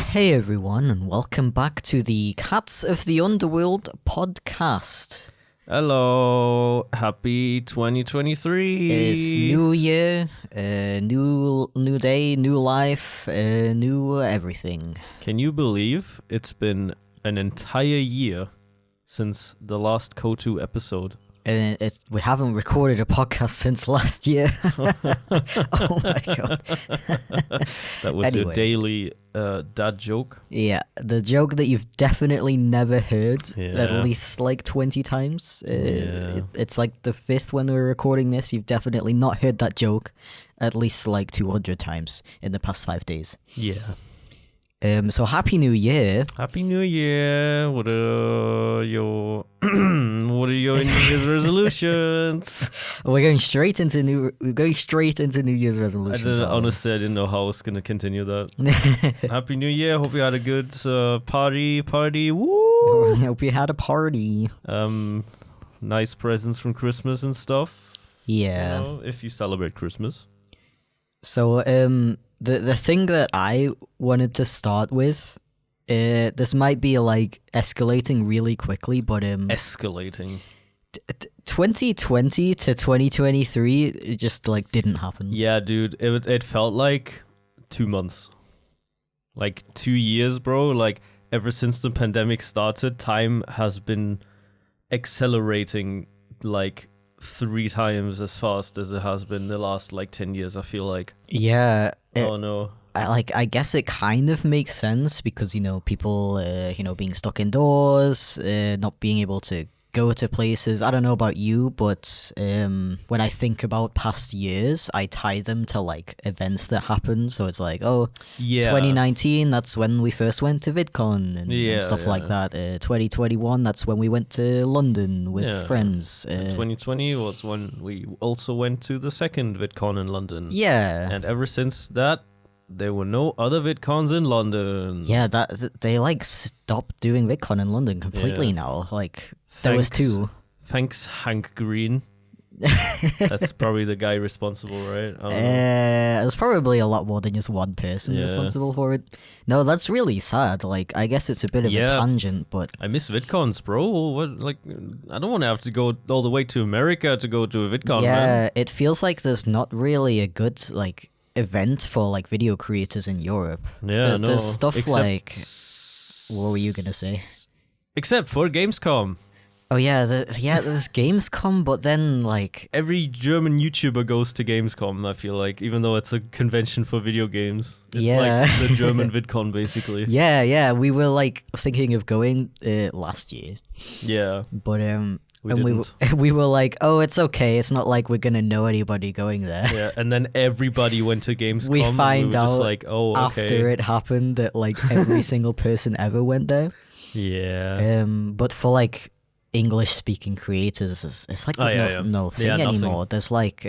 Hey everyone, and welcome back to the Cats of the Underworld podcast. Hello, happy 2023. It's new year, new day, new life, new everything. Can you believe it's been an entire year since the last KO2 episode? We haven't recorded a podcast since last year. Oh my god. That was Anyway. a daily dad joke. Yeah, the joke that you've definitely never heard at Yeah. least like 20 times. Yeah. It's like the fifth when we're recording this. You've definitely not heard that joke at least like 200 times in the past 5 days. Yeah. So happy new year. Happy New Year. What are your New Year's resolutions? We're going straight into New Year's I resolutions. honestly didn't know how I was gonna continue that. Happy New Year. Hope you had a good party. Woo! Hope you had a party. Nice presents from Christmas and stuff. Yeah. You know, if you celebrate Christmas. So the thing that I wanted to start with, this might be like escalating really quickly, but Escalating. 2020 to 2023 it just like didn't happen. Yeah, dude. It felt like 2 months. Like 2 years, bro. Like ever since the pandemic started, time has been accelerating like 3 times as fast as it has been the last like 10 years, I feel like. Yeah. Oh no. I guess it kind of makes sense because, you know, people, being stuck indoors, not being able to go to places. I don't know about you, but when I think about past years, I tie them to like events that happened. So it's like, oh, Yeah. 2019, that's when we first went to VidCon and stuff like yeah. that. 2021, that's when we went to London with Yeah. friends. 2020 was when we also went to the second VidCon in London. Yeah. And ever since that, there were no other VidCons in London. Yeah, they like stopped doing VidCon in London completely now. Like there was 2. Thanks, Hank Green. That's probably the guy responsible, right? I don't know. There's probably a lot more than just one person Yeah. responsible for it. No, that's really sad. Like, I guess it's a bit of a Yeah. tangent, but I miss VidCons, bro. What? Like, I don't want to have to go all the way to America to go to a VidCon, yeah, man. it feels like there's not really a good like event for like video creators in Europe. Yeah, no. There's stuff like, what were you gonna say? Except for Gamescom. Oh yeah, there's Gamescom, but then like Every German YouTuber goes to Gamescom, I feel like, even though it's a convention for video games. It's Yeah. like the German VidCon, basically. yeah, we were like thinking of going last year, Yeah. but We and didn't. we were like, oh, it's okay. It's not like we're gonna know anybody going there. Yeah, and then everybody went to Gamescom. We and find were just out like, oh, okay. After it happened that like every single person ever went there. Yeah. But for like English speaking creators, it's like there's no thing nothing. anymore. There's like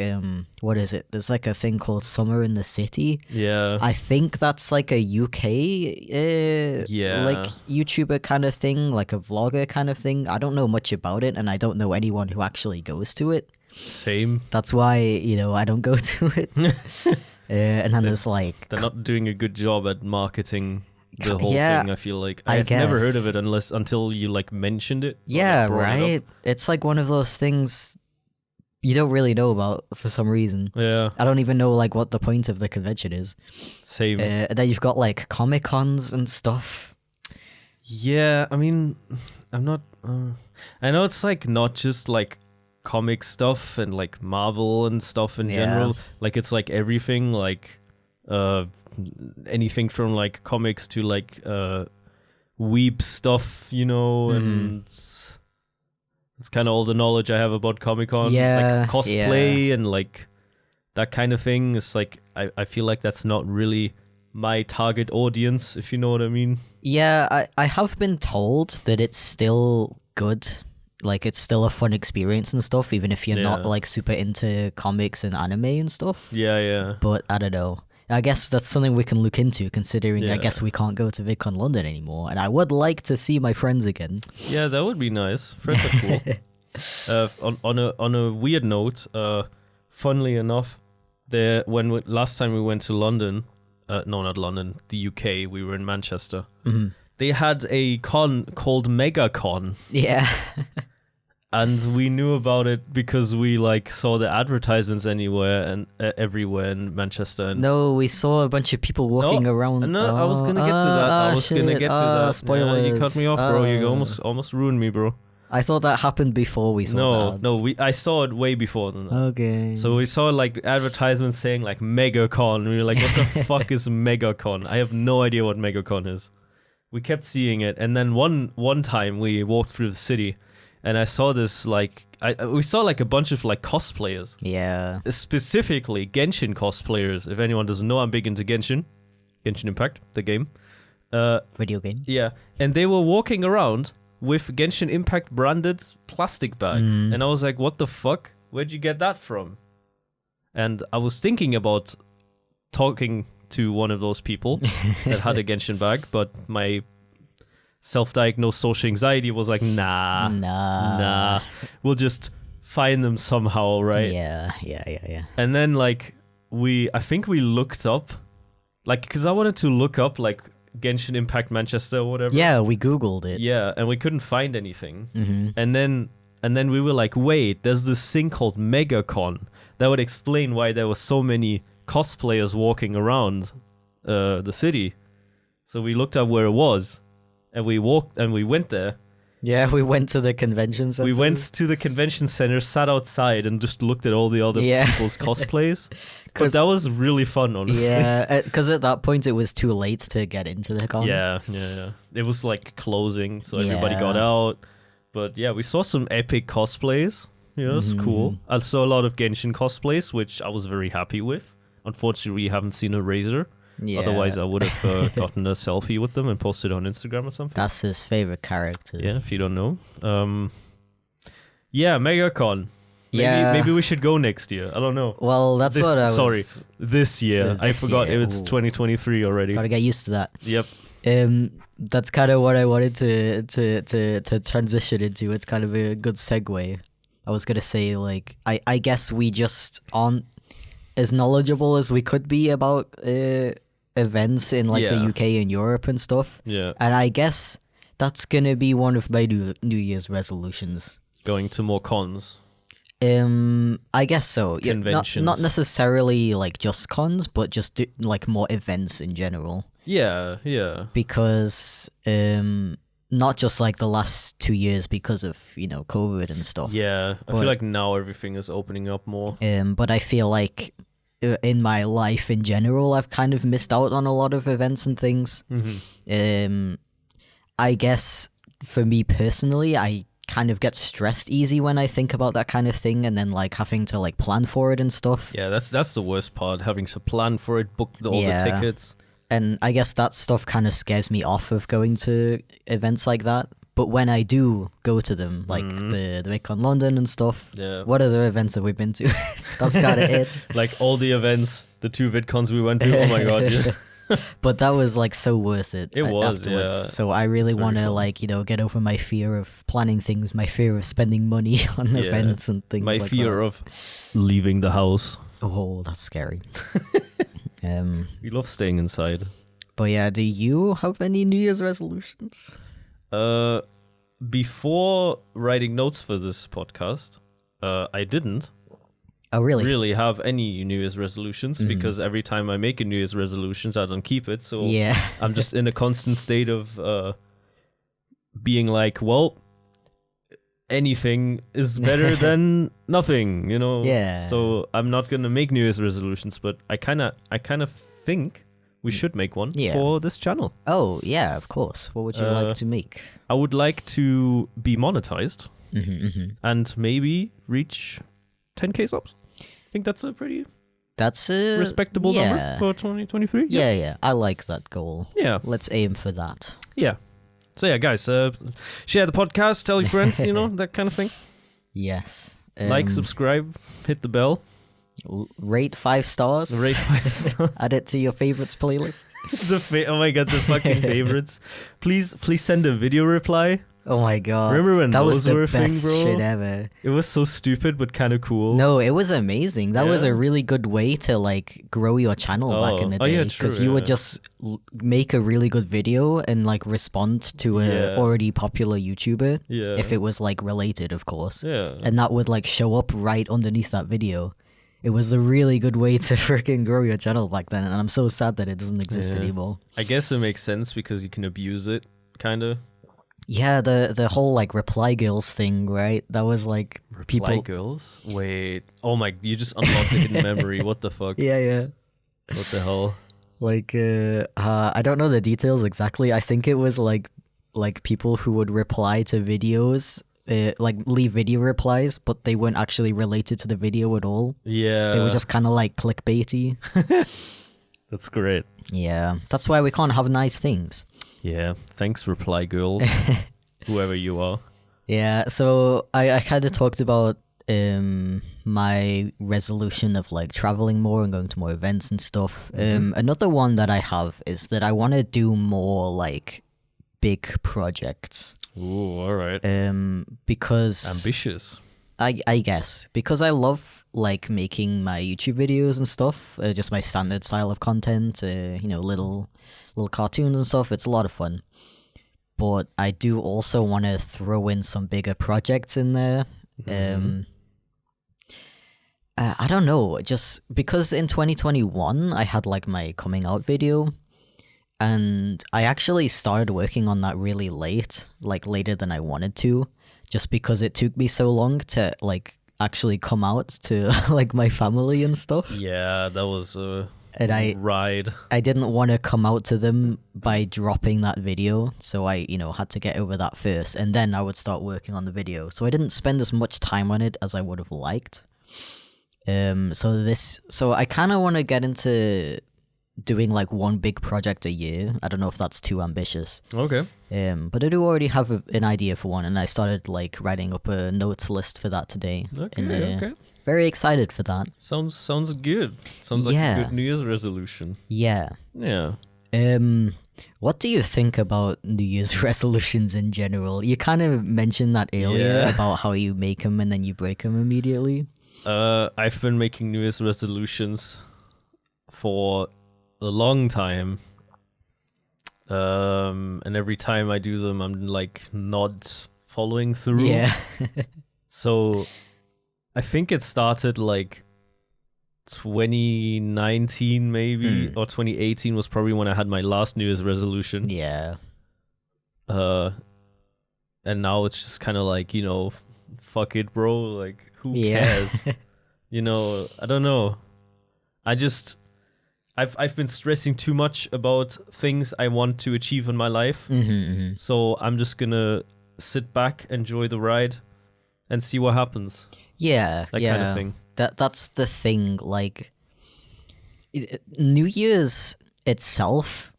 what is it? There's like a thing called Summer in the City. Yeah. I think that's like a UK like YouTuber kind of thing, like a vlogger kind of thing. I don't know much about it, and I don't know anyone who actually goes to it. Same. That's why, I don't go to it. And then there's like They're not doing a good job at marketing the whole Yeah, thing, I feel like. I I've never heard guess. of it until you like mentioned it. or, yeah, like, brought it right. up. It's like one of those things you don't really know about for some reason. Yeah. I don't even know like what the point of the convention is. Same. And then you've got like Comic Cons and stuff. Yeah, I mean, I'm not. I know it's like not just like comic stuff and like Marvel and stuff in Yeah. general. Like it's like everything, like anything from like comics to like weeb stuff, and it's kind of all the knowledge I have about Comic-Con. Yeah, like cosplay and like that kind of thing. It's like I feel like that's not really my target audience, if you know what I mean. Yeah, I have been told that it's still good. Like, it's still a fun experience and stuff, even if you're not, Yeah. like, super into comics and anime and stuff. Yeah. But I don't know. I guess that's something we can look into, considering I Yeah. guess we can't go to VidCon London anymore. And I would like to see my friends again. Yeah, that would be nice. Friends are cool. On a weird note, funnily enough, last time we went to London, no, not London, the UK, we were in Manchester. Mm-hmm. They had a con called MegaCon. Yeah. And we knew about it because we like saw the advertisements anywhere and everywhere in Manchester. And No, we saw a bunch of people walking around. No, I was gonna get to that. I was gonna get to that. Spoilers. Yeah, you cut me off, bro. You almost ruined me, bro. I thought that happened before we saw that. No, I saw it way before than that. Okay. So we saw like advertisements saying like MegaCon. And we were like, what the fuck is MegaCon? I have no idea what MegaCon is. We kept seeing it, and then one time we walked through the city. And I saw this, like, we saw, like, a bunch of, like, cosplayers. Yeah. Specifically, Genshin cosplayers. If anyone doesn't know, I'm big into Genshin. Genshin Impact, the game. Video game. Yeah. And they were walking around with Genshin Impact branded plastic bags. And I was like, what the fuck? Where'd you get that from? And I was thinking about talking to one of those people that had a Genshin bag, but my self-diagnosed social anxiety was like, nah, we'll just find them somehow, right? Yeah. And then like I think we looked up, like, because I wanted to look up like Genshin Impact Manchester or whatever. Yeah, we googled it. Yeah, and we couldn't find anything. And then we were like, wait, there's this thing called MegaCon that would explain why there were so many cosplayers walking around the city. So we looked up where it was. And we went there. Yeah, we went to the convention center. We went to the convention center, sat outside, and just looked at all the other people's cosplays. But that was really fun, honestly. Yeah, because at that point it was too late to get into the con. Yeah. It was like closing, so everybody got out. But yeah, we saw some epic cosplays. Yeah, it's cool. I saw a lot of Genshin cosplays, which I was very happy with. Unfortunately, we haven't seen a Razor. Yeah. Otherwise, I would have gotten a selfie with them and posted on Instagram or something. That's his favorite character. Yeah, if you don't know. Yeah, MegaCon. Yeah. Maybe we should go next year. I don't know. Well, that's what I was... Sorry, this year. I forgot it's 2023 already. Gotta get used to that. Yep. That's kind of what I wanted to transition into. It's kind of a good segue. I was gonna say, like, I guess we just aren't as knowledgeable as we could be about events in like the UK and Europe and stuff. Yeah. And I guess that's gonna be one of my New Year's resolutions. Going to more cons. I guess so. Conventions. Not necessarily like just cons, but just like more events in general. Yeah. Because not just like the last 2 years because of, COVID and stuff. Yeah, I feel like now everything is opening up more. But I feel like in my life in general, I've kind of missed out on a lot of events and things. I guess for me personally, I kind of get stressed easy when I think about that kind of thing, and then like having to like plan for it and stuff. Yeah, that's the worst part, having to plan for it, book all the tickets. And I guess that stuff kind of scares me off of going to events like that. But when I do go to them, like the VidCon London and stuff, what other events have we been to? That's kind of it. Like all the events, the 2 VidCons we went to, oh my god. Yeah. But that was like so worth it. It was, afterwards. yeah. So I really want to like, get over my fear of planning things, my fear of spending money on events and things like that. My fear of leaving the house. Oh, that's scary. We love staying inside. But yeah, do you have any New Year's resolutions? Before writing notes for this podcast, I didn't. Oh, really? Really have any New Year's resolutions because every time I make a New Year's resolution, I don't keep it. So I'm just in a constant state of being like, well, anything is better than nothing, Yeah. So I'm not gonna make New Year's resolutions, but I kind of think we should make one for this channel. Oh yeah, of course. What would you like to make? I would like to be monetized and maybe reach 10k subs. I think that's a pretty respectable number for 2023. Yeah. I like that goal. Yeah. Let's aim for that. Yeah. So yeah, guys, share the podcast, tell your friends, that kind of thing. Yes. Like, subscribe, hit the bell. Rate 5 stars. Rate 5 stars. Add it to your favorites playlist. Oh my god, the fucking favorites. Please send a video reply Oh my god. Remember when that was those the were a thing, best bro? shit ever. It was so stupid but kind of cool. No, it was amazing. That was Yeah? a really good way to like grow your channel back in the Oh, yeah, day, true, because you would yeah. just make a really good video and like respond to a Yeah. already popular YouTuber, Yeah. if it was like related, of course. Yeah. And that would like show up right underneath that video. It was a really good way to freaking grow your channel back then, and I'm so sad that it doesn't exist Yeah. anymore. I guess it makes sense because you can abuse it, kind of. Yeah, the whole like reply girls thing, right? That was like Reply girls? Wait. Oh my, you just unlocked a hidden memory. What the fuck? Yeah. What the hell? Like I don't know the details exactly. I think it was like people who would reply to videos, like leave video replies, but they weren't actually related to the video at all. Yeah. They were just kind of like clickbaity. That's great. Yeah, that's why we can't have nice things. Yeah. Thanks, reply girls. Whoever you are. Yeah, so I kind of talked about my resolution of like traveling more and going to more events and stuff. Another one that I have is that I want to do more like big projects. Ooh, all right. Because Ambitious. I guess because I love like making my YouTube videos and stuff, just my standard style of content, little cartoons and stuff. It's a lot of fun. But I do also want to throw in some bigger projects in there. I don't know, just because in 2021 I had like my coming out video, and I actually started working on that really late, like later than I wanted to, just because it took me so long to like actually come out to like my family and stuff. Yeah, that was a And ride. I didn't want to come out to them by dropping that video, so I, had to get over that first, and then I would start working on the video. So I didn't spend as much time on it as I would have liked. So I kind of want to get into doing like one big project a year. I don't know if that's too ambitious. Okay. But I do already have an idea for one, and I started like writing up a notes list for that today. Okay. Very excited for that. Sounds good. Sounds like a good New Year's resolution. Yeah. Yeah. What do you think about New Year's resolutions in general? You kind of mentioned that earlier about how you make them and then you break them immediately. I've been making New Year's resolutions for a long time. And every time I do them, I'm like not following through. Yeah. So I think it started like 2019 maybe, or 2018 was probably when I had my last New Year's resolution. Yeah. And now it's just kind of like, fuck it, bro. Like, who cares? I don't know. I've been stressing too much about things I want to achieve in my life. So I'm just gonna sit back, enjoy the ride, and see what happens. Yeah. That kind of thing. That's the thing. Like, New Year's itself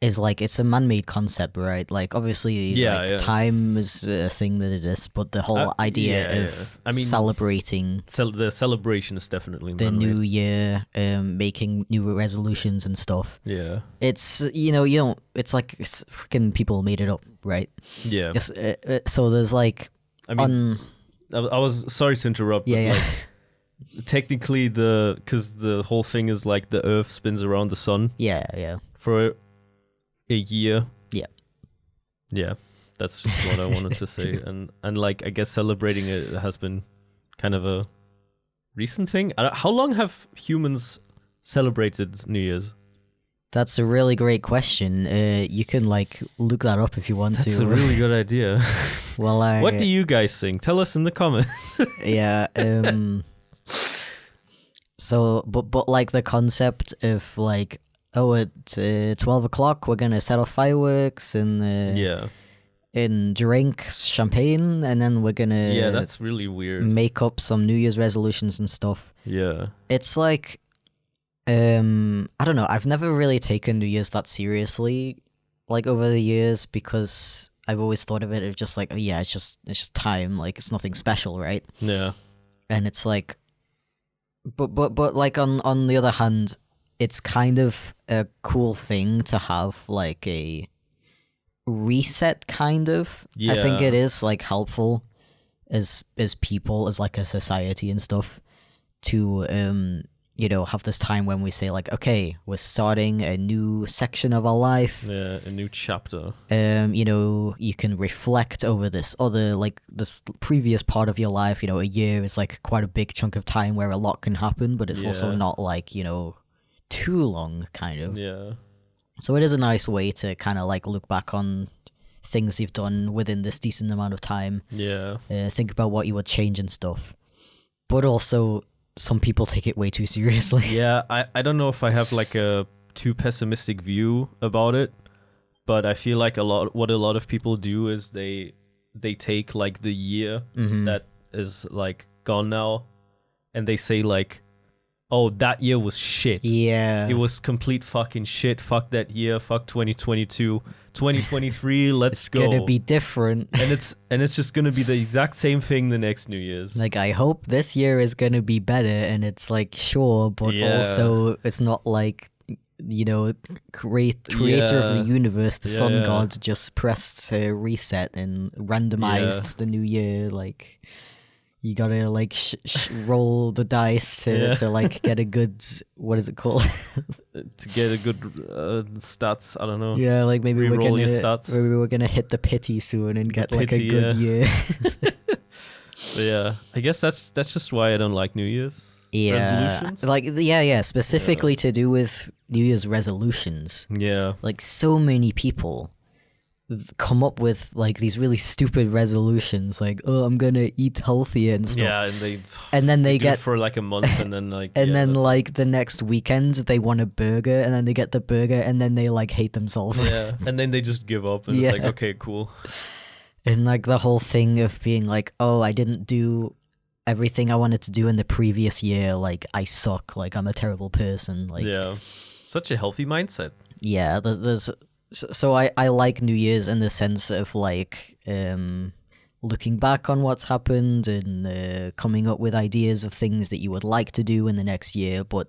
is like, it's a man-made concept, right? Like, obviously, time is a thing that exists, but the whole idea of celebrating the celebration is definitely the man-made. new year, making new resolutions and stuff. Yeah. It's it's like it's freaking people made it up, right? Yeah. So there's like, I mean, I was sorry to interrupt, but like, technically because the whole thing is like the Earth spins around the sun. Yeah. For a year. Yeah, that's just what I wanted to say. And like, I guess celebrating it has been kind of a recent thing. How long have humans celebrated New Year's? That's a really great question. You can like look that up if you want to. That's a really good idea. Well, what do you guys think? Tell us in the comments. Yeah. So, but like the concept of like, at 12 o'clock we're gonna set off fireworks and drink champagne, and then we're gonna that's really weird. Make up some New Year's resolutions and stuff. Yeah, it's like, I don't know. I've never really taken New Year's that seriously, like over the years, because I've always thought of it as just like, it's just time. Like, it's nothing special, right? Yeah, and it's like, but like on the other hand, it's kind of a cool thing to have like a reset, kind of. I think it is like helpful as people, as like a society and stuff, to have this time when we say like, okay, we're starting a new section of our life. Yeah, a new chapter. You can reflect over this previous part of your life. A year is like quite a big chunk of time where a lot can happen, but it's also not like, too long, kind of. Yeah. So it is a nice way to kind of like look back on things you've done within this decent amount of time. Yeah. Think about what you would change and stuff. But also, some people take it way too seriously. Yeah, I don't know if I have like a too pessimistic view about it, but I feel like what a lot of people do is they take like the year that is like gone now, and they say like, oh, that year was shit. Yeah. It was complete fucking shit. Fuck that year. Fuck 2022. 2023, let's go. It's gonna be different. And it's just gonna be the exact same thing the next New Year's. Like, I hope this year is gonna be better, and it's like, sure, but also it's not like, creator of the universe, the sun god, just pressed reset and randomized the new year. Like, you gotta like roll the dice to like get a good, what is it called? To get a good stats, I don't know. Yeah, like maybe we're gonna hit the pity soon and get like a good year. But yeah, I guess that's just why I don't like New Year's resolutions. Like specifically to do with New Year's resolutions. Yeah, like so many people come up with like these really stupid resolutions, like, oh, I'm gonna eat healthier and stuff. Yeah, and then they do get it for like a month, and then like like the next weekend they want a burger, and then they get the burger, and then they like hate themselves. Yeah, and then they just give up, and it's like, okay, cool. And like the whole thing of being like, oh, I didn't do everything I wanted to do in the previous year, like I suck, like I'm a terrible person. Like, yeah, such a healthy mindset. Yeah, so I like New Year's in the sense of like looking back on what's happened and coming up with ideas of things that you would like to do in the next year. But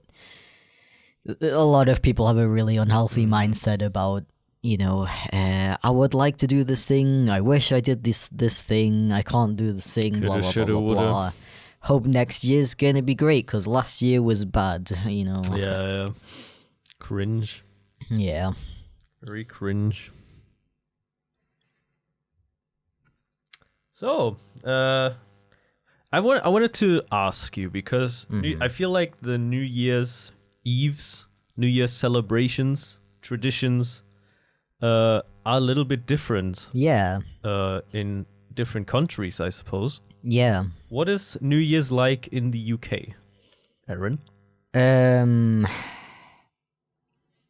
a lot of people have a really unhealthy mindset about, I would like to do this thing. I wish I did this thing. I can't do this thing. Blah, blah, blah, blah, blah. Hope next year's gonna be great because last year was bad, Yeah. Cringe. Yeah. Very cringe. So, I wanted to ask you because I feel like the New Year's Eves, New Year's celebrations, traditions, are a little bit different. Yeah. In different countries, I suppose. Yeah. What is New Year's like in the UK, Aaron?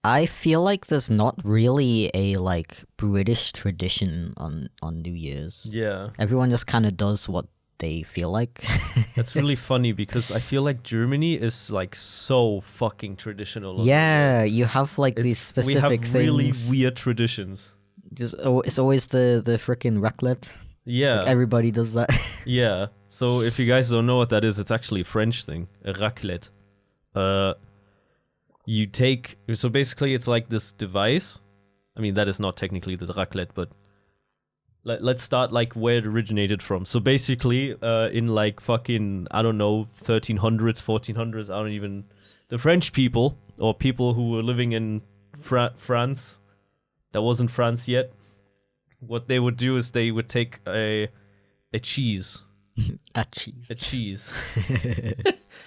I feel like there's not really a like British tradition on New Year's. Yeah. Everyone just kind of does what they feel like. That's really funny because I feel like Germany is like so fucking traditional. Yeah, you have like these specific things. We have really weird traditions. It's always the freaking raclette. Yeah. Like everybody does that. Yeah. So if you guys don't know what that is, it's actually a French thing, a raclette. So basically it's like this device. I mean, that is not technically the raclette, but let's start like where it originated from. So basically, in like fucking, I don't know, 1300s, 1400s, the French people, or people who were living in France, that wasn't France yet, what they would do is they would take a cheese. A cheese.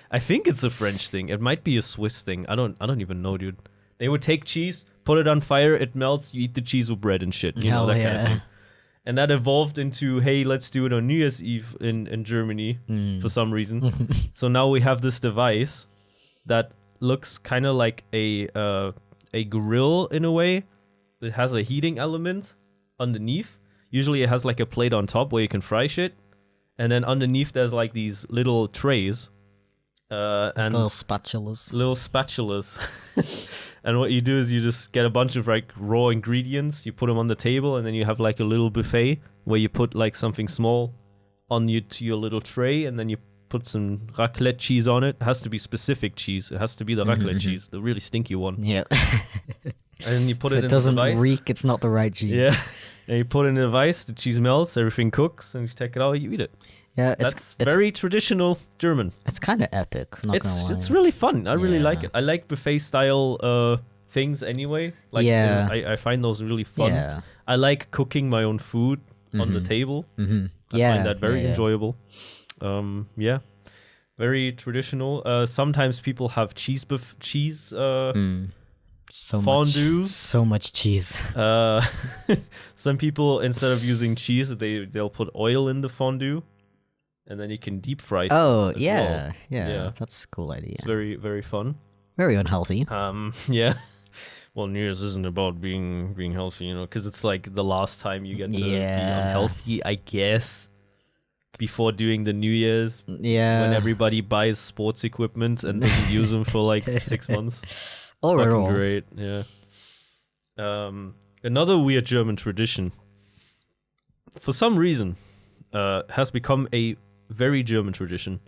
I think it's a French thing. It might be a Swiss thing. I don't even know, dude. They would take cheese, put it on fire, it melts, you eat the cheese with bread and shit. You know, that kind of thing. And that evolved into, hey, let's do it on New Year's Eve in Germany for some reason. So now we have this device that looks kind of like a grill in a way. It has a heating element underneath. Usually it has like a plate on top where you can fry shit. And then underneath there's like these little trays. And little spatulas. And what you do is you just get a bunch of like raw ingredients, you put them on the table, and then you have like a little buffet where you put like something small to your little tray, and then you put some raclette cheese on it. It has to be specific cheese. It has to be the raclette cheese, the really stinky one. Yeah. And then you put it in the device. It doesn't reek, it's not the right cheese. Yeah. And you put it in a vise, the cheese melts, everything cooks, and you take it out, you eat it. Yeah, That's very traditional German. It's kind of epic. Not gonna lie. It's really fun. I really like Yeah. it. I like buffet style things anyway. Like Yeah. I find those really fun. Yeah. I like cooking my own food on the table. Mm-hmm. I find that very enjoyable. Yeah, very traditional. Sometimes people have cheese So fondues. So much cheese. Some people, instead of using cheese, they'll put oil in the fondue, and then you can deep fry. Oh as yeah, well. yeah, that's a cool idea. It's very, very fun. Very unhealthy. Yeah. Well, New Year's isn't about being healthy, you know, because it's like the last time you get to be unhealthy, I guess. Before doing the New Year's, when everybody buys sports equipment and doesn't use them for like 6 months. Fucking great, yeah. Another weird German tradition, for some reason, has become a very German tradition,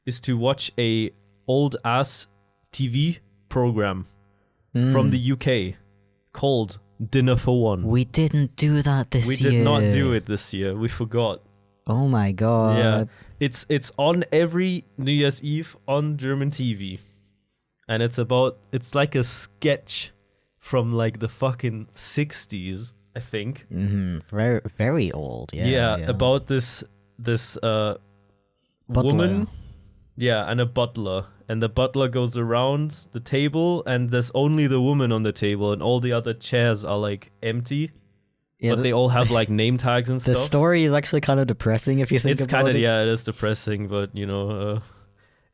is to watch a old ass TV program from the UK called Dinner for One. We didn't do that this year. We did not do it this year. We forgot. Oh my god. Yeah. It's on every New Year's Eve on German TV. And it's like a sketch from like the fucking 60s, I think. Mm-hmm. Very, very old. Yeah. About this woman. Yeah, and a butler. And the butler goes around the table, and there's only the woman on the table, and all the other chairs are like empty. Yeah, but they all have like name tags and stuff. The story is actually kind of depressing if you think about it. It is depressing, but you know,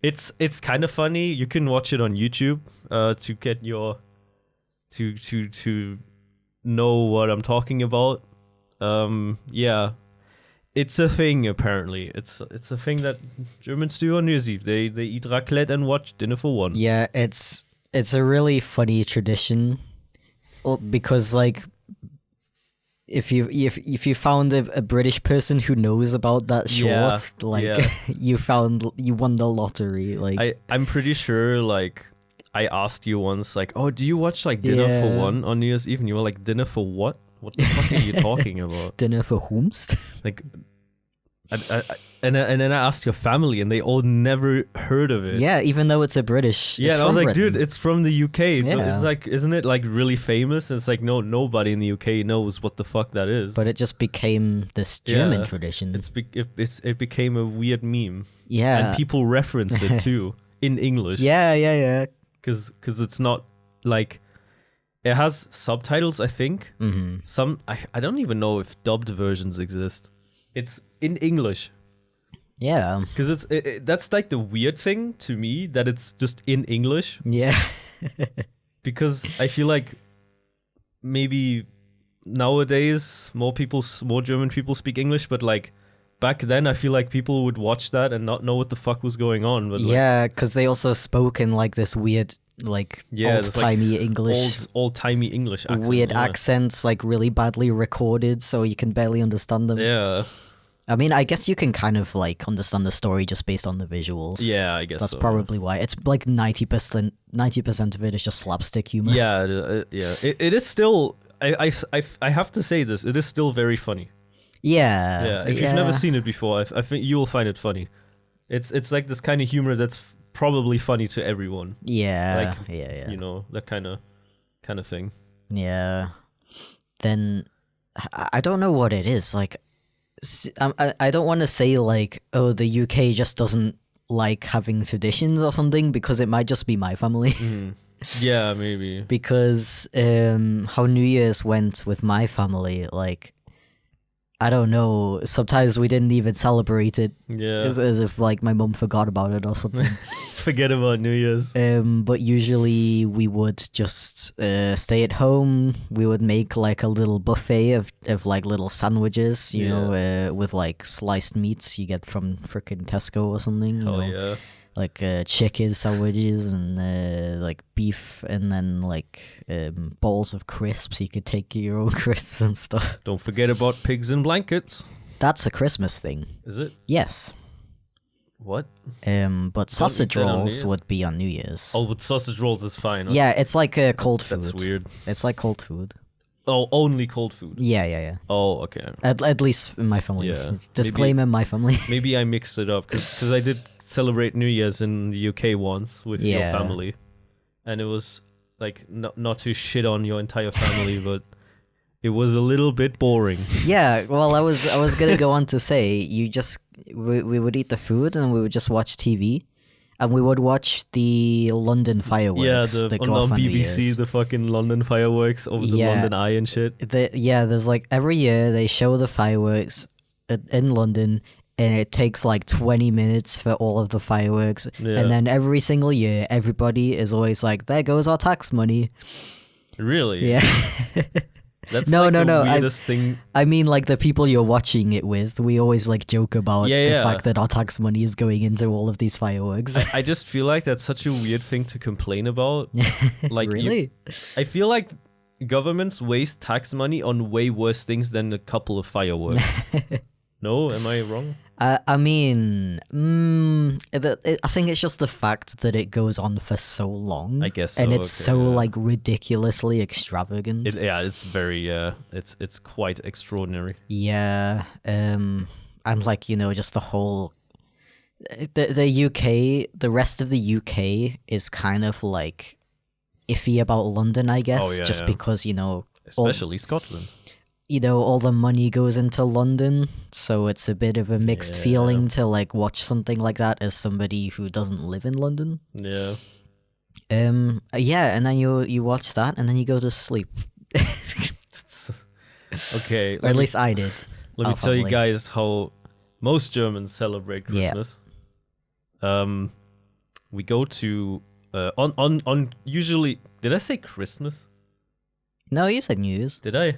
it's kind of funny. You can watch it on YouTube to get your to know what I'm talking about. Yeah. It's a thing, apparently. It's a thing that Germans do on New Year's Eve. They eat raclette and watch Dinner for One. Yeah, it's a really funny tradition, because like if you found a British person who knows about that short, you won the lottery. Like I'm pretty sure, like I asked you once, like, oh, do you watch like Dinner for One on New Year's Eve? And you were like, dinner for what? What the fuck are you talking about? Dinner for whomst? Like, and then I asked your family, and they all never heard of it. Yeah, even though it's a British. Yeah, and I was like, dude, it's from the UK. Yeah. It's like, isn't it like really famous? And it's like, no, nobody in the UK knows what the fuck that is. But it just became this German tradition. It became a weird meme. Yeah, and people reference it too in English. Yeah. Because it's not like. It has subtitles, I think. Mm-hmm. I don't even know if dubbed versions exist. It's in English. Yeah. Because that's like the weird thing to me, that it's just in English. Yeah. Because I feel like maybe nowadays more German people speak English, but like back then I feel like people would watch that and not know what the fuck was going on. But yeah, because they also spoke in like this weird, like old-timey English. Old-timey English accent. Weird accents, like really badly recorded, so you can barely understand them. Yeah. I mean, I guess you can kind of like understand the story just based on the visuals. Yeah, I guess that's probably why. It's like 90% of it is just slapstick humor. Yeah, It is still. I have to say this. It is still very funny. Yeah. Yeah. If you've never seen it before, I think you will find it funny. It's like this kind of humor that's probably funny to everyone. Yeah. Like, yeah. You know, that kind of thing. Yeah. Then I don't know what it is. Like, I don't want to say like, oh, the UK just doesn't like having traditions or something, because it might just be my family. Yeah, maybe. Because how New Year's went with my family, like, I don't know, sometimes we didn't even celebrate it. Yeah. As if like my mum forgot about it or something. Forget about New Year's. But usually we would just stay at home. We would make like a little buffet of like little sandwiches, you know, with like sliced meats you get from freaking Tesco or something. Oh yeah. Like chicken sandwiches and like beef, and then like bowls of crisps. You could take your own crisps and stuff. Don't forget about pigs in blankets. That's a Christmas thing. Is it? Yes. What? But sausage rolls would be on New Year's. Oh, but sausage rolls is fine. Yeah, it's like cold food. That's weird. It's like cold food. Oh, only cold food. Yeah. Oh, okay. At least in my family. Yeah. Disclaimer: my family. Maybe I mixed it up because I did celebrate New Year's in the UK once with your family, and it was like not to shit on your entire family, but it was a little bit boring. Yeah, well, I was gonna go on to say we would eat the food and we would just watch TV, and we would watch the London fireworks. Yeah, that go on off on New BBC, Year's. the fucking London fireworks over the London Eye and shit. There's like every year they show the fireworks in London, and it takes like 20 minutes for all of the fireworks, and then every single year everybody is always like, "There goes our tax money." Really? Yeah. That's No. the weirdest thing. I mean, like the people you're watching it with, we always like joke about the fact that our tax money is going into all of these fireworks. I just feel like that's such a weird thing to complain about. Like, really? I feel like governments waste tax money on way worse things than a couple of fireworks. No, am I wrong? I mean, I think it's just the fact that it goes on for so long. I guess and so, it's so like ridiculously extravagant. It's very it's quite extraordinary. Yeah, and like just the whole the UK, the rest of the UK is kind of like iffy about London, I guess, because especially Scotland. All the money goes into London, so it's a bit of a mixed feeling to like watch something like that as somebody who doesn't live in London. Yeah. Yeah, and then you watch that and then you go to sleep. Okay. Or at least I did. Let me tell you guys how most Germans celebrate Christmas. Yeah. We go to on usually. Did I say Christmas? No, you said New Year's. Did I?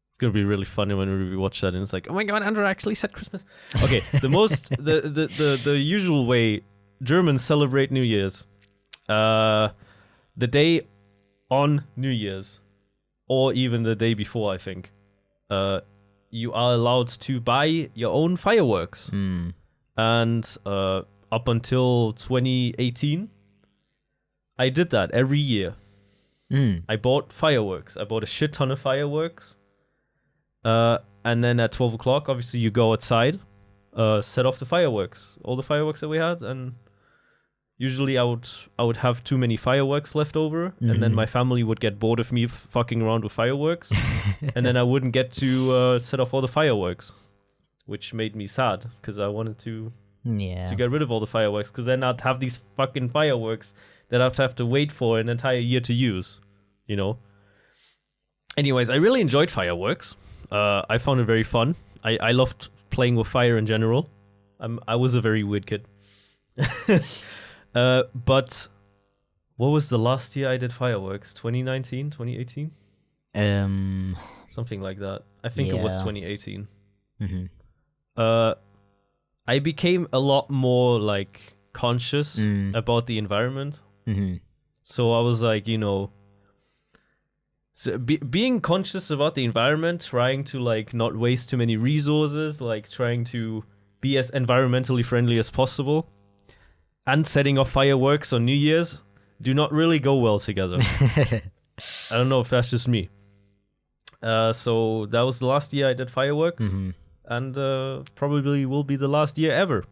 It's gonna be really funny when we watch that, and it's like, oh my god, Andrew actually said Christmas. Okay, the usual way Germans celebrate New Year's, the day on New Year's, or even the day before, I think, you are allowed to buy your own fireworks, and up until 2018, I did that every year. I bought fireworks. I bought a shit ton of fireworks. And then at 12 o'clock, obviously, you go outside, set off the fireworks, all the fireworks that we had, and usually I would have too many fireworks left over, and then my family would get bored of me fucking around with fireworks, and then I wouldn't get to set off all the fireworks, which made me sad because I wanted to get rid of all the fireworks, because then I'd have these fucking fireworks that I'd have to wait for an entire year to use, Anyways, I really enjoyed fireworks. I found it very fun. I loved playing with fire in general. I was a very weird kid. But what was the last year I did fireworks? 2019, 2018? Something like that. I think it was 2018. I became a lot more like conscious about the environment. So I was like, so being conscious about the environment, trying to like not waste too many resources, like trying to be as environmentally friendly as possible, and setting off fireworks on New Year's do not really go well together. I don't know if that's just me. So that was the last year I did fireworks, and probably will be the last year ever.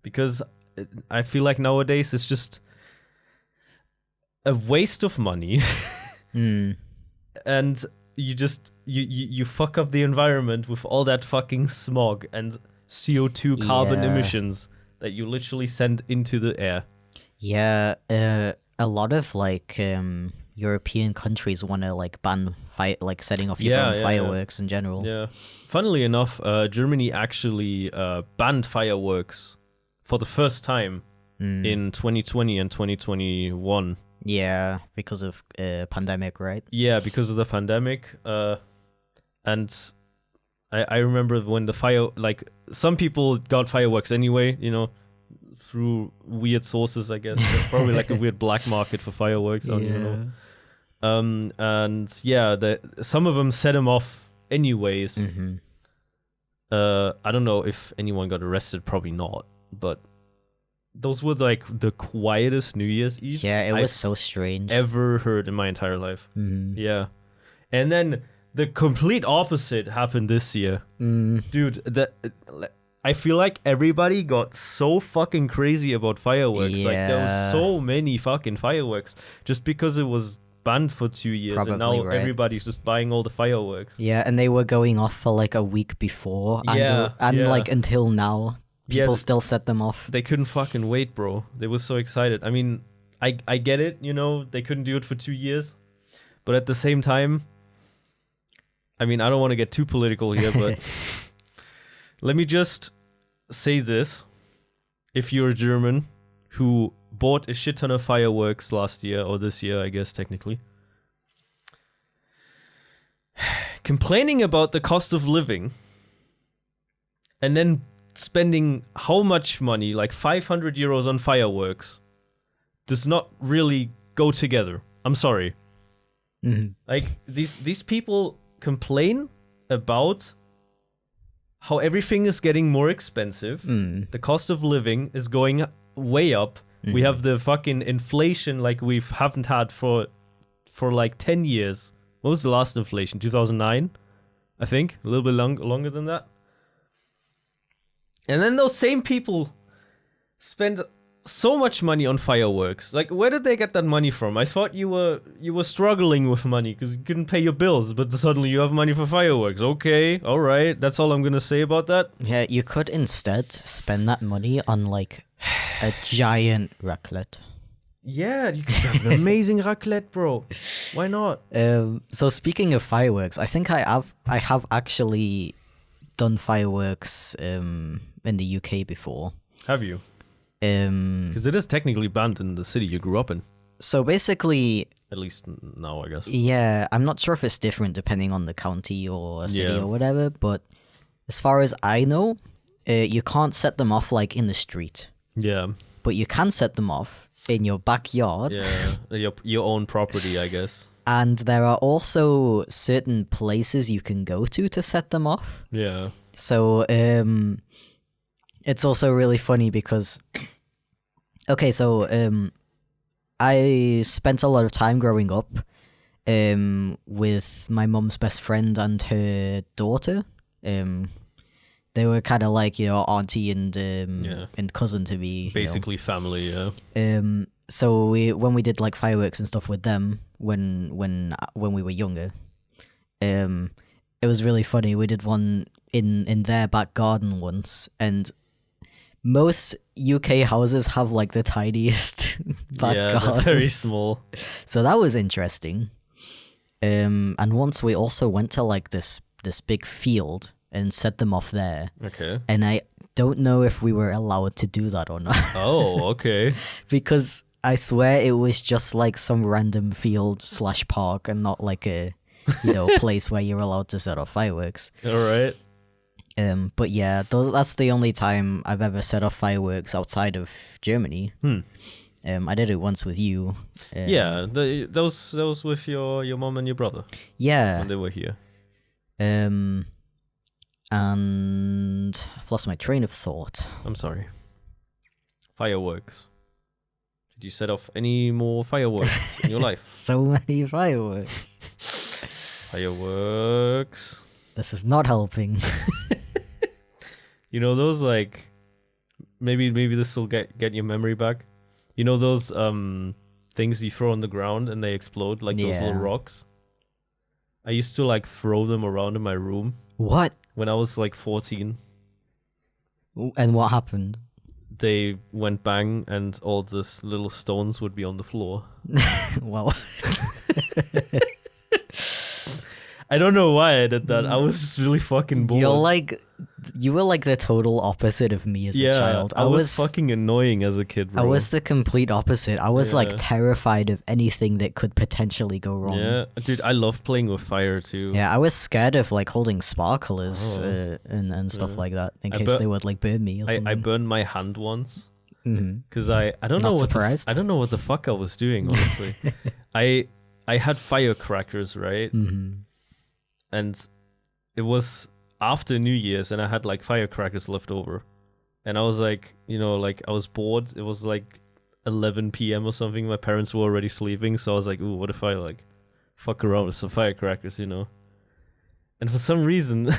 Because I feel like nowadays it's just a waste of money. And you just you fuck up the environment with all that fucking smog and CO2 carbon emissions that you literally send into the air. Yeah, a lot of like European countries want to like ban setting off your own fireworks in general. Yeah, funnily enough, Germany actually banned fireworks for the first time in 2020 and 2021. Yeah, because of pandemic, right? Yeah, because of the pandemic. And I remember when the some people got fireworks anyway, through weird sources, I guess. There's probably like a weird black market for fireworks. I don't even know. And yeah, some of them set them off anyways. I don't know if anyone got arrested, probably not. But those were like the quietest New Year's Eve Yeah, it was I've so strange. ever heard in my entire life. Mm. Yeah. And then the complete opposite happened this year. Dude, I feel like everybody got so fucking crazy about fireworks. Like there was Yeah. so many fucking fireworks just because it was banned for 2 years, and now Probably, right. everybody's just buying all the fireworks. Yeah, and they were going off for like a week before, Yeah, and yeah. like until now, people th- still set them off. They couldn't fucking wait, bro. They were so excited. I mean, I get it, you know, they couldn't do it for 2 years, but at the same time, I mean, I don't want to get too political here, but let me just say this. If you're a German who bought a shit ton of fireworks last year, or this year, I guess, technically, complaining about the cost of living and then spending how much money, like 500 euros on fireworks, does not really go together. I'm sorry. Mhm. Like, these people complain about how everything is getting more expensive. The cost of living is going way up. We have the fucking inflation like we haven't had for like 10 years. What was the last inflation? 2009, I think. A little bit longer than that. And then those same people spend so much money on fireworks. Like, where did they get that money from? I thought you were struggling with money because you couldn't pay your bills, but suddenly you have money for fireworks. Okay, all right. That's all I'm gonna say about that. Yeah, you could instead spend that money on like a giant raclette. Yeah, you could have an amazing raclette, bro. Why not? So speaking of fireworks, I think I have actually done fireworks in the UK before. Have you? Um, Because it is technically banned in the city you grew up in. so basically, At least now, I guess. yeah, I'm not sure if it's different depending on the county or city Yeah. or whatever, but as far as I know, you can't set them off like in the street, Yeah, but you can set them off in your backyard. yeah. Your own property, I guess. And there are also certain places you can go to set them off. Yeah. So it's also really funny because, okay, so I spent a lot of time growing up with my mum's best friend and her daughter. They were kind of like, you know, auntie and cousin to me. you know. Basically family, yeah. So when we did like fireworks and stuff with them when we were younger, it was really funny. We did one in their back garden once, and most UK houses have like the tiniest back Yeah, gardens. they're very small. So that was interesting. And once we also went to like this big field and set them off there. Okay. And I don't know if we were allowed to do that or not. Oh, okay. Because I swear it was just like some random field / park and not like a, you know, place where you're allowed to set off fireworks. All right. But yeah, that's the only time I've ever set off fireworks outside of Germany. I did it once with you. Yeah, those with your mom and your brother Yeah. when they were here. And I've lost my train of thought. I'm sorry. Fireworks. Did you set off any more fireworks in your life? So many fireworks. Fireworks. This is not helping. You know those, like, maybe this will get your memory back. You know those things you throw on the ground and they explode, like those little Yeah. rocks? I used to like throw them around in my room What? when I was like 14. And what happened? They went bang and all these little stones would be on the floor. Well, I don't know why I did that. I was just really fucking bored. you were like the total opposite of me as a child. I was fucking annoying as a kid, bro. I was the complete opposite. I was like Yeah. terrified of anything that could potentially go wrong. Yeah, dude, I love playing with fire too. Yeah, I was scared of like holding sparklers Oh. and stuff like that in I case bet- they would like burn me or something. I burned my hand once Mhm. because I don't know Not what surprised. I don't know what the fuck I was doing, honestly. I had firecrackers, right? Mhm. And it was after New Year's and I had like firecrackers left over. And I was like, like I was bored. It was like 11 p.m. or something. My parents were already sleeping, so I was like, ooh, what if I like fuck around with some firecrackers, And for some reason,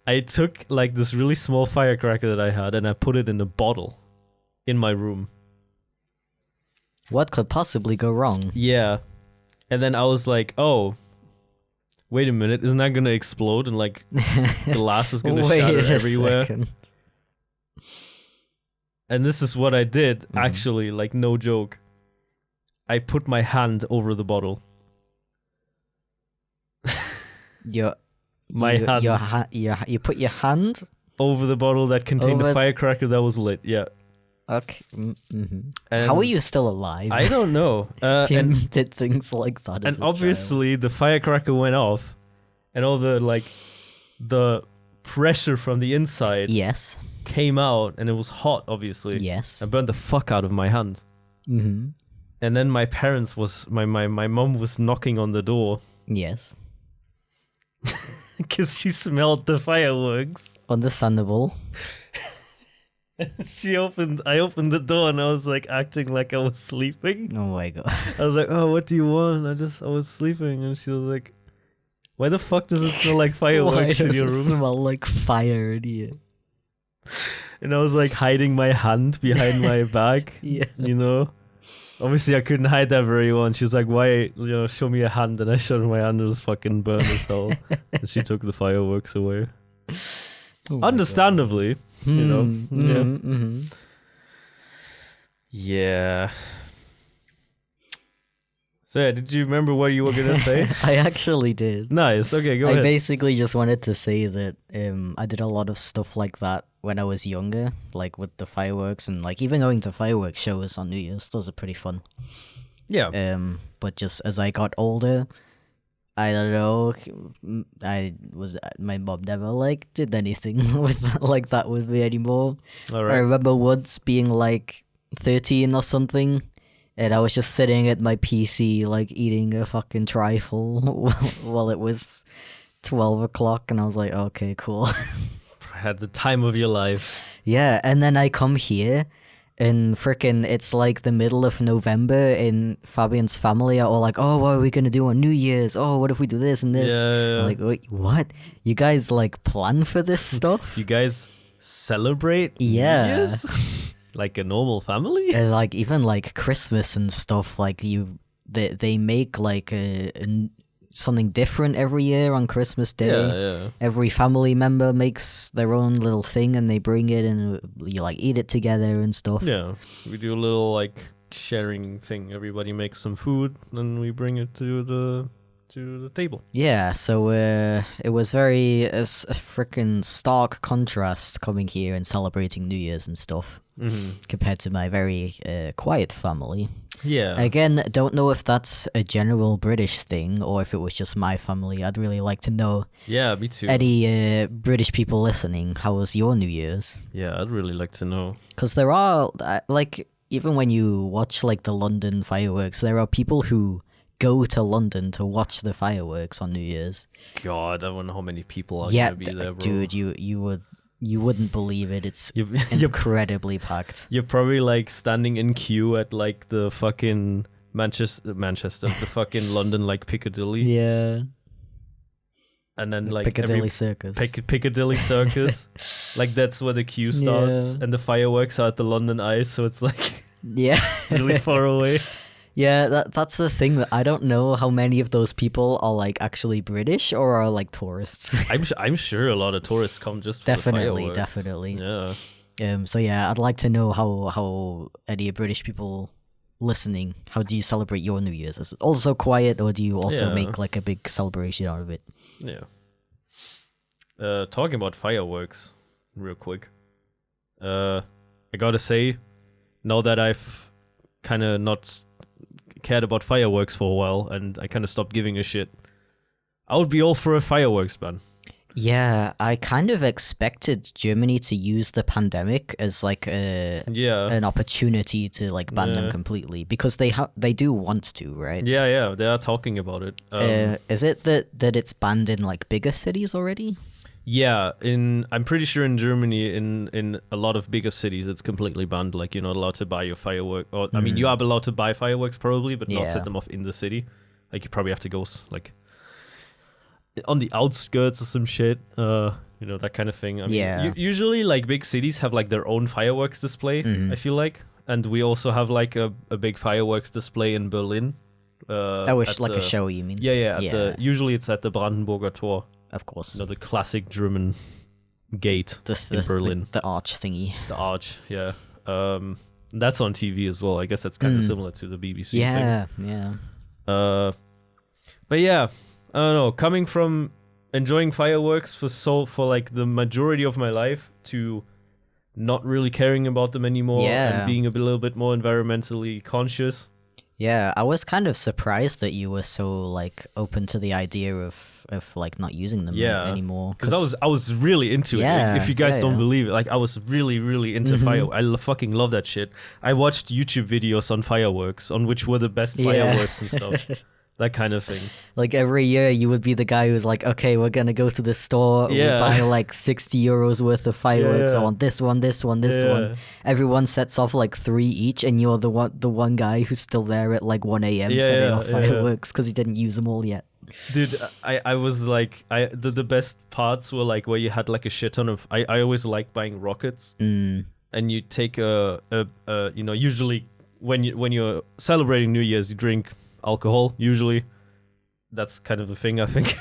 I took like this really small firecracker that I had and I put it in a bottle in my room. What could possibly go wrong? Yeah. And then I was like, oh, wait a minute, isn't that gonna explode and like glass is gonna shatter everywhere? Second. And this is what I did, actually, like no joke. I put my hand over the bottle. You put your hand over the bottle that contained the firecracker that was lit. Yeah. Okay. Mm-hmm. How are you still alive? I don't know. And did things like that. And obviously, the firecracker went off, and all the pressure from the inside came out, and it was hot. Obviously, I burned the fuck out of my hand. Mm-hmm. And then my mom was knocking on the door. Yes. Because she smelled the fireworks. Understandable. I opened the door and I was like acting like I was sleeping. Oh my god. I was like, oh, what do you want? I was sleeping. And she was like, why the fuck does it smell like fireworks in your room? Why does it smell like fire in here? And I was like hiding my hand behind my back. Obviously I couldn't hide that very well. And she was like, why, show me a hand. And I showed her my hand. It was fucking burned as hell. And she took the fireworks away. Oh understandably. Yeah. So yeah, did you remember what you were gonna say? I actually did. Nice. Okay, go ahead. I basically just wanted to say that I did a lot of stuff like that when I was younger, like with the fireworks and like even going to fireworks shows on New Year's. Those are pretty fun. Yeah. But just as I got older, I don't know. My mom never like did anything with like that with me anymore. All right. I remember once being like 13 or something, and I was just sitting at my PC like eating a fucking trifle while it was 12 o'clock, and I was like, okay, cool. Had the time of your life. Yeah, and then I come here. And frickin' it's like the middle of November and Fabian's family are all like, oh, what are we gonna do on New Year's? Oh, what if we do this and this? Yeah. I'm like, wait, what? You guys like plan for this stuff? You guys celebrate New Year's? Like a normal family? And like even like Christmas and stuff, like they make like something different every year on Christmas Day. Yeah. Every family member makes their own little thing and they bring it and you like eat it together and stuff. Yeah, we do a little like sharing thing. Everybody makes some food and we bring it to the table. Yeah, so it was very a freaking stark contrast coming here and celebrating New Year's and stuff compared to my very quiet family. Yeah. Again, don't know if that's a general British thing or if it was just my family. I'd really like to know. Yeah, me too. Any British people listening, how was your New Year's? Yeah, I'd really like to know. Because there are, like, even when you watch, like, the London fireworks, there are people who go to London to watch the fireworks on New Year's. God, I wonder how many people are going to be there, bro. Dude, you wouldn't believe it. It's incredibly packed. You're probably like standing in queue at like the fucking Manchester, the fucking London like Piccadilly. Yeah. And then like Piccadilly Circus. Piccadilly Circus. Like that's where the queue starts, and the fireworks are at the London Eye, so it's like really far away. Yeah, that's the thing, that I don't know how many of those people are like actually British or are like tourists. I'm sure a lot of tourists come just for the fireworks. Definitely. Yeah. So yeah, I'd like to know how any British people listening, how do you celebrate your New Year's? Is it also quiet, or do you also make like a big celebration out of it? Yeah. Talking about fireworks, real quick. I gotta say, now that I've kind of not cared about fireworks for a while and I kind of stopped giving a shit, I would be all for a fireworks ban. Yeah, I kind of expected Germany to use the pandemic as like an opportunity to like ban them completely, because they do want to, right? Yeah, they are talking about it. Is it that it's banned in like bigger cities already? Yeah, I'm pretty sure in Germany, in a lot of bigger cities, it's completely banned. Like, you're not allowed to buy your firework. Or I mean, you are allowed to buy fireworks probably, but not set them off in the city. Like, you probably have to go like on the outskirts or some shit. That kind of thing. I mean, usually like big cities have like their own fireworks display. I feel like, and we also have like a big fireworks display in Berlin. A show, you mean? Yeah. Usually it's at the Brandenburger Tor. Of course. The classic German gate in Berlin. The arch thingy. The arch, yeah. That's on TV as well. I guess that's kind of similar to the BBC thing. Yeah. But yeah, I don't know. Coming from enjoying fireworks for like the majority of my life to not really caring about them anymore and being a little bit more environmentally conscious. Yeah, I was kind of surprised that you were so like open to the idea of like not using them anymore. Because I was really into it. Like, if you guys don't believe it, like I was really, really into fireworks. I fucking love that shit. I watched YouTube videos on fireworks, on which were the best fireworks and stuff. That kind of thing. Like every year you would be the guy who's like, okay, we're going to go to the store. We'll buy like 60 euros worth of fireworks. I want this one, this one, this one. Everyone sets off like 3 each and you're the one guy who's still there at like 1 a.m. setting off fireworks because he didn't use them all yet. Dude, I was like, the best parts were like where you had like a shit ton of, I always like buying rockets. And you take usually when you're celebrating New Year's, you drink alcohol. Usually that's kind of the thing, I think,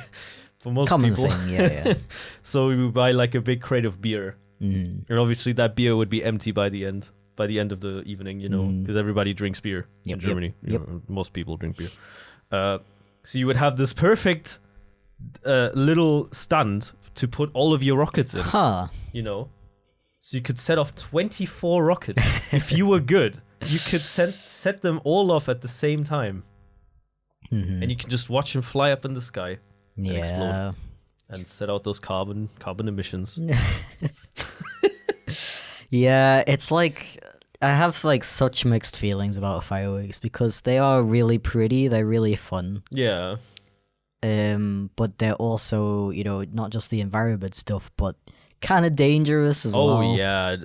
for most common people. Thing, yeah. So we would buy like a big crate of beer, and obviously that beer would be empty by the end of the evening, because everybody drinks beer in Germany. Most people drink beer. So you would have this perfect little stand to put all of your rockets in. So you could set off 24 rockets. If you were good, you could set them all off at the same time. And you can just watch them fly up in the sky and explode and set out those carbon emissions. Yeah, it's like I have like such mixed feelings about fireworks because they are really pretty, they're really fun. Yeah. But they're also, not just the environment stuff, but kind of dangerous as well. Oh yeah.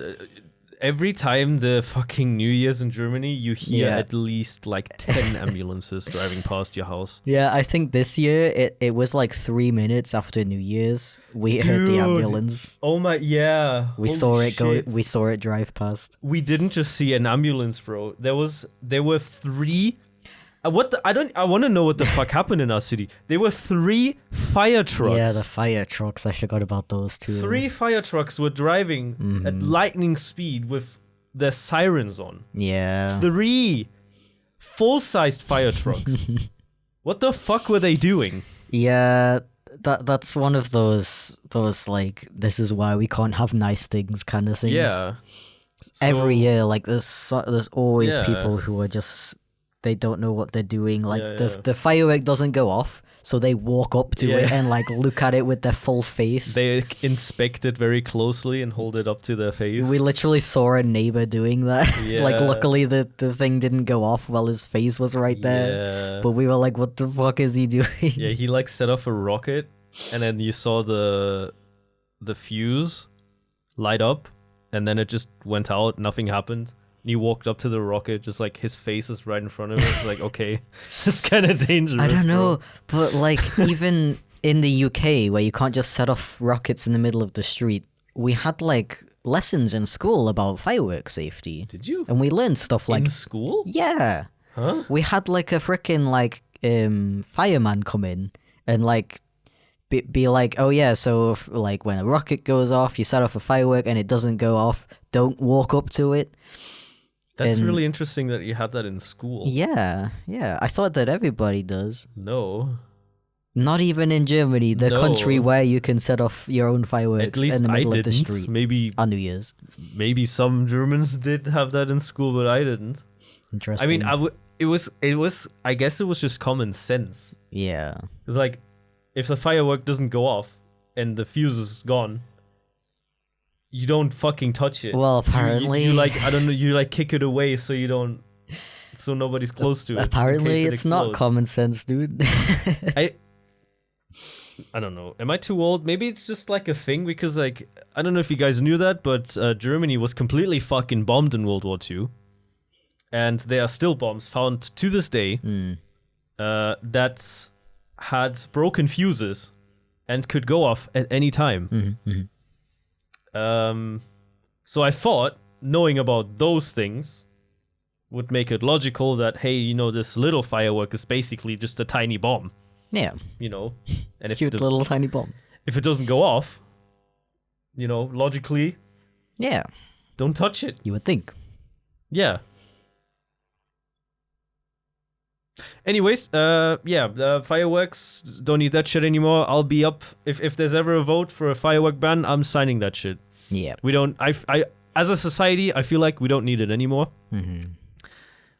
Every time the fucking New Year's in Germany, you hear at least like 10 ambulances driving past your house. Yeah, I think this year it was like 3 minutes after New Year's we heard the ambulance. Oh my, yeah. We saw it drive past. We didn't just see an ambulance, bro. There were 3. I want to know what the fuck happened in our city. There were 3 fire trucks. Yeah, the fire trucks. I forgot about those too. 3 fire trucks were driving at lightning speed with their sirens on. Yeah. 3 full-sized fire trucks. What the fuck were they doing? Yeah, that's one of those like, this is why we can't have nice things kind of things. Yeah. Every year, like there's always people who are just, they don't know what they're doing. Like the firework doesn't go off, so they walk up to it and like look at it with their full face. They inspect it very closely and hold it up to their face. We literally saw a neighbor doing that. Like luckily the thing didn't go off while his face was right there. But we were like, what the fuck is he doing? Yeah, he like set off a rocket and then you saw the fuse light up and then it just went out, nothing happened. And he walked up to the rocket, just like his face is right in front of it. It's like, okay, it's kind of dangerous. I don't know, but like even in the UK where you can't just set off rockets in the middle of the street, we had like lessons in school about fireworks safety. Did you? And we learned stuff like... In school? Yeah. Huh? We had like a freaking like fireman come in and like be like, oh yeah, so if, like when a rocket goes off, you set off a firework and it doesn't go off, don't walk up to it. That's really interesting that you had that in school. Yeah. I thought that everybody does. No. Not even in Germany, the country where you can set off your own fireworks in the middle of the street. Maybe on New Year's. Maybe some Germans did have that in school, but I didn't. Interesting. I mean, it was. I guess it was just common sense. Yeah. It's like, if the firework doesn't go off and the fuse is gone, you don't fucking touch it. Well, apparently you like, I don't know, you like kick it away so you don't, so nobody's close to it. Apparently it's not common sense, dude. I don't know. Am I too old? Maybe it's just like a thing because like I don't know if you guys knew that, but Germany was completely fucking bombed in World War II, and there are still bombs found to this day that had broken fuses and could go off at any time. So I thought knowing about those things would make it logical that hey, you know, this little firework is basically just a tiny bomb. Yeah. You know, and if Cute little tiny bomb. if it doesn't go off, you know, logically, Yeah. don't touch it. You would think. Yeah. Anyways, the fireworks, don't need that shit anymore. I'll be up if there's ever a vote for a firework ban, I'm signing that shit. Yeah. We don't. I as a society, I feel like we don't need it anymore.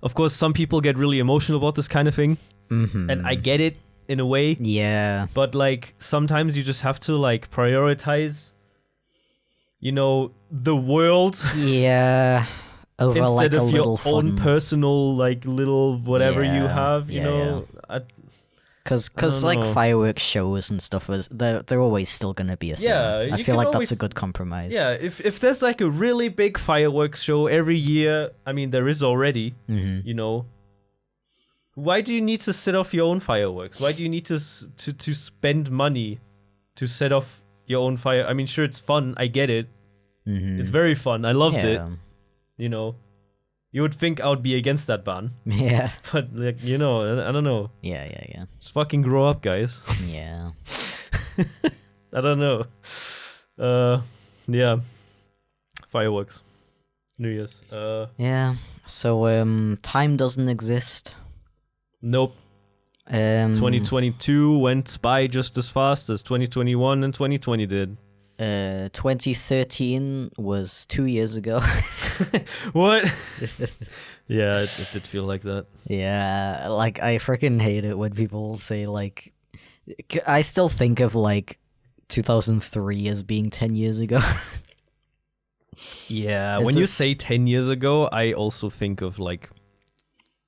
Of course, some people get really emotional about this kind of thing, and I get it in a way. Yeah. But like sometimes you just have to like prioritize, you know, the world. Yeah. Over Instead like a of your little fun. own personal like little whatever you Yeah, have, you yeah, know. Because don't like know. fireworks shows and stuff, they're always still going to be a thing. Yeah, I you feel can like always- that's a good compromise. Yeah, if there's like a really big fireworks show every year, I mean there is already, you know. Why do you need to set off your own fireworks? Why do you need to spend money to set off your own fire? I mean, sure, it's fun. I get it. It's very fun. I loved it. You know, you would think I would be against that ban, Yeah. but like, you know, I don't know. Yeah. Just fucking grow up, guys. Yeah. I don't know. Yeah. Fireworks. New Year's. Yeah. So time doesn't exist. Nope. 2022 went by just as fast as 2021 and 2020 did. 2013 was 2 years ago. What? Yeah, it did feel like that. Yeah, like I freaking hate it when people say like I still think of like 2003 as being 10 years ago. Yeah, Is when you this- say 10 years ago, I also think of like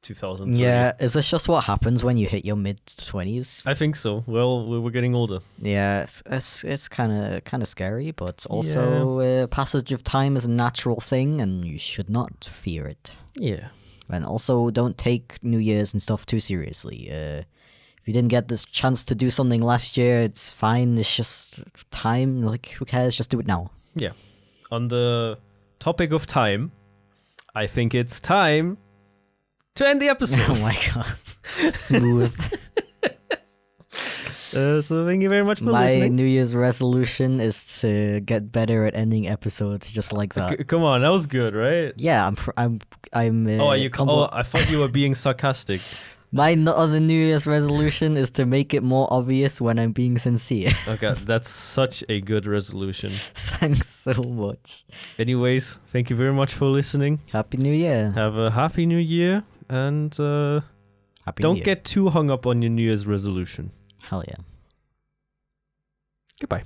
2003. Yeah, is this just what happens when you hit your mid 20s? I think so. Well, we're getting older. Yeah, it's kind of scary, but also passage of time is a natural thing, and you should not fear it. Yeah. And also, don't take New Year's and stuff too seriously. If you didn't get this chance to do something last year, it's fine. It's just time. Like, who cares? Just do it now. Yeah. On the topic of time, I think it's time to end the episode. Oh my god, smooth. So thank you very much for My listening. New Year's resolution is to get better at ending episodes just like that. Come on, that was good, right? Yeah, I'm. Oh, are you? I thought you were being sarcastic. My other New Year's resolution is to make it more obvious when I'm being sincere. Okay, that's such a good resolution. Thanks so much. Anyways, thank you very much for listening. Happy New Year. Have a happy new year, and Happy New don't Year. get too hung up on your New Year's resolution. Hell yeah. Goodbye.